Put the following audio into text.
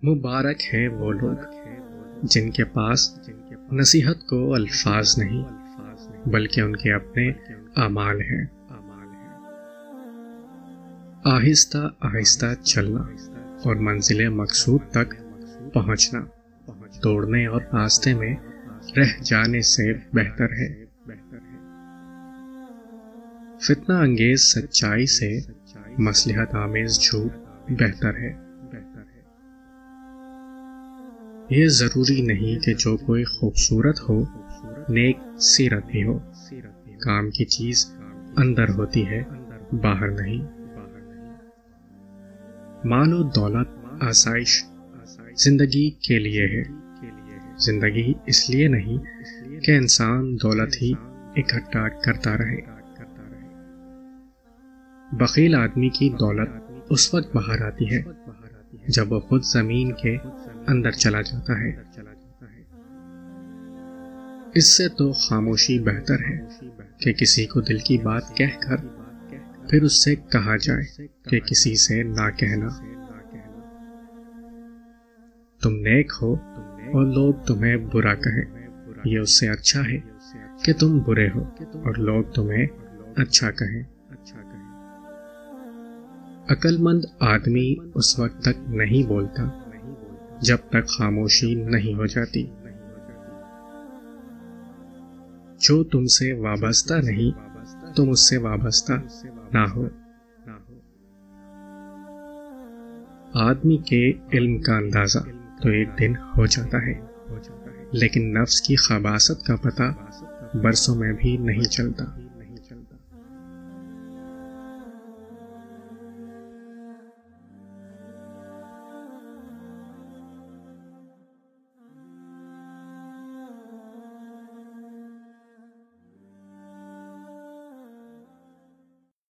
مبارک ہے وہ لوگ جن کے پاس نصیحت کو الفاظ نہیں بلکہ ان کے اپنے اعمال ہیں۔ آہستہ آہستہ چلنا اور منزل مقصود تک پہنچنا دوڑنے اور راستے میں رہ جانے سے بہتر ہے۔ فتنہ انگیز سچائی سے مصلحت آمیز جھوٹ بہتر ہے۔ یہ ضروری نہیں کہ جو کوئی خوبصورت ہو نیک سیرت بھی ہو۔ کام کی چیز اندر ہوتی ہے، باہر نہیں۔ مال و دولت آسائش زندگی کے لیے ہے، زندگی اس لیے نہیں کہ انسان دولت ہی اکٹھا کرتا رہے۔ بخیل آدمی کی دولت اس وقت باہر آتی ہے جب وہ خود زمین کے اندر چلا جاتا ہے۔ اس سے تو خاموشی بہتر ہے کہ کسی کو دل کی بات کہہ کر پھر اس سے کہا جائے کہ کسی سے نہ کہنا۔ تم نیک ہو اور لوگ تمہیں برا کہیں، یہ اس سے اچھا ہے کہ تم برے ہو اور لوگ تمہیں اچھا کہیں۔ عقل مند آدمی اس وقت تک نہیں بولتا جب تک خاموشی نہیں ہو جاتی۔ جو تم سے وابستہ نہیں تم اس سے وابستہ نہ ہو۔ آدمی کے علم کا اندازہ تو ایک دن ہو جاتا ہے، لیکن نفس کی خباثت کا پتہ برسوں میں بھی نہیں چلتا۔